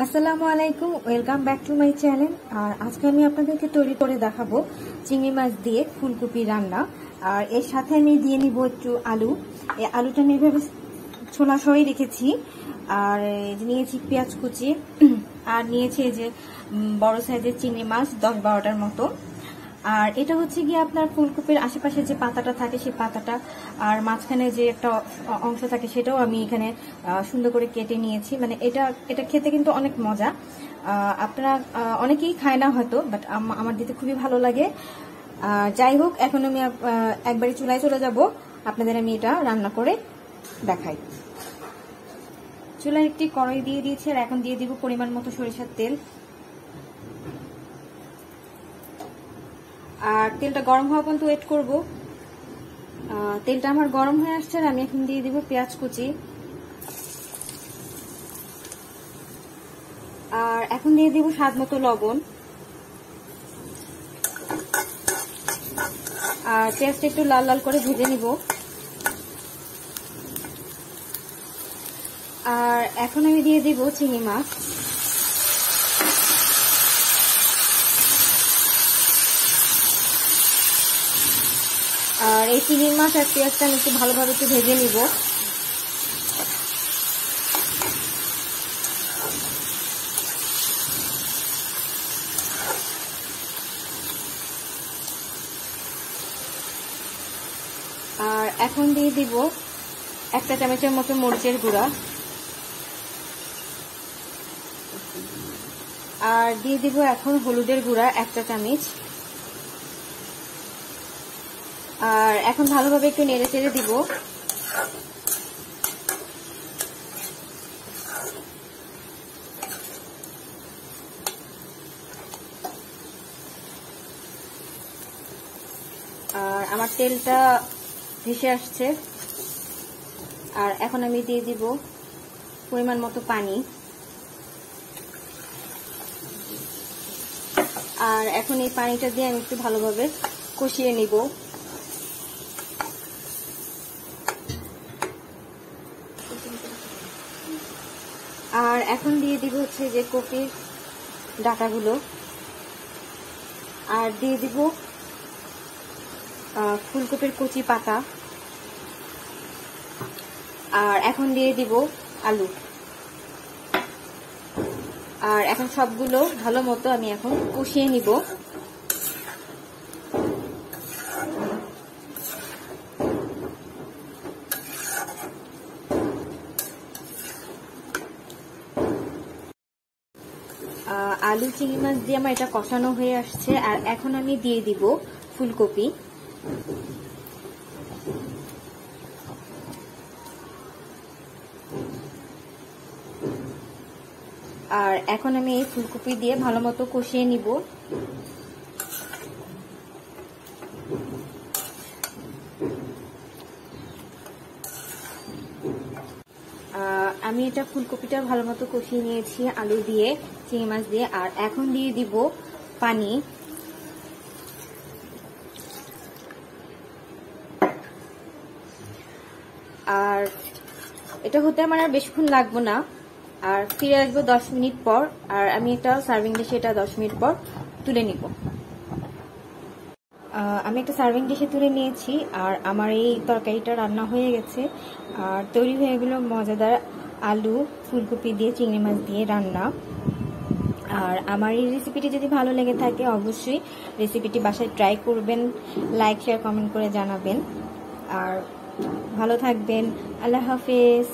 আসসালামু আলাইকুম, welcome back to my channel. আর আজকে আমি আপনাদেরকে তৈরি করে দেখাবো চিংড়ি মাছ দিয়ে ফুলকপি রান্না। আর এর সাথে আমি দিয়ে নিব একটু আলু। এই আলুটা আমি এভাবে ছোলা সহই রেখেছি। আর নিয়েছি পেঁয়াজ কুচি, আর নিয়েছি এই যে বড় সাইজের চিংড়ি মাছ 10-12টার মতো। আর এটা হচ্ছে গিয়ে আপনার ফুলকপির আশেপাশে যে পাতাটা থাকে সেই পাতাটা, আর মাঝখানে যে একটা অংশ থাকে সেটাও আমি এখানে সুন্দর করে কেটে নিয়েছি। মানে এটা খেতে কিন্তু অনেক মজা। আপনারা অনেকেই খায় না হয়তো, বাট আমার দিতে খুবই ভালো লাগে। যাই হোক, এখন আমি একবারই চুলায় চলে যাব, আপনাদের আমি এটা রান্না করে দেখাই। চুলায় একটি কড়াই দিয়ে দিয়েছি, আর এখন দিয়ে দিব পরিমাণ মতো সরিষার তেল। আর তেলটা গরম হওয়া পর্যন্ত ওয়েট করব। তেলটা আমার গরম হয়ে আসছে, আর আমি এখন দিয়ে দিব পেঁয়াজ কুচি। আর এখন দিয়ে দিব স্বাদ মতো লবণ। আর পেঁয়াজটা একটু লাল লাল করে ভেজে নিব। আর এখন আমি দিয়ে দিব চিংড়ি মাছ। আর এই চিংড়ি মাছ আর পেঁয়াজটা আমি একটু ভালোভাবে একটু ভেজে নিব। আর এখন দিয়ে দিব 1 চামচের মতো মরিচের গুঁড়া। আর দিয়ে দিব এখন হলুদের গুঁড়া 1 চামচ। আর এখন ভালোভাবে একটু নেড়ে চেড়ে দিব। আর আমার তেলটা ভেসে আসছে। আর এখন আমি দিয়ে দিব পরিমাণ মতো পানি। আর এখন এই পানিটা দিয়ে আমি একটু ভালোভাবে কষিয়ে নিব। আর এখন দিয়ে দিব হচ্ছে যে কপির ডাঁটাগুলো। আর দিয়ে দিব ফুলকপির কচি পাতা। আর এখন দিয়ে দিব আলু। আর এখন সবগুলো ভালো মতো আমি এখন কষিয়ে নিব। আলু চিংড়ি মাছ দিয়ে আমার এটা কষানো হয়ে আসছে। আর এখন আমি দিয়ে দিব ফুলকপি। আর এখন আমি এই ফুলকপি দিয়ে ভালো মতো কষিয়ে নিব। আমি এটা ফুলকপিটা ভালো মতো কষিয়ে নিয়েছি আলু দিয়ে, চিংড়ি মাছ দিয়ে। আর এখন দিয়ে দিব পানি। আর এটা হতে আমার আর বেশিক্ষণ লাগবে না। আর ফিরে আসবো 10 মিনিট পর। আর আমি একটা সার্ভিং ডিশে এটা 10 মিনিট পর তুলে নিব। আমি একটা সার্ভিং ডিশে তুলে নিয়েছি। আর আমার এই তরকারিটা রান্না হয়ে গেছে। আর তৈরি হয়ে গেল মজাদার আলু ফুলকপি দিয়ে চিংড়ি মাছ দিয়ে রান্না। আর আমার এই রেসিপিটি যদি ভালো লেগে থাকে অবশ্যই রেসিপিটি বাসায় ট্রাই করবেন, লাইক শেয়ার কমেন্ট করে জানাবেন। আর ভালো থাকবেন। আল্লাহ হাফেজ।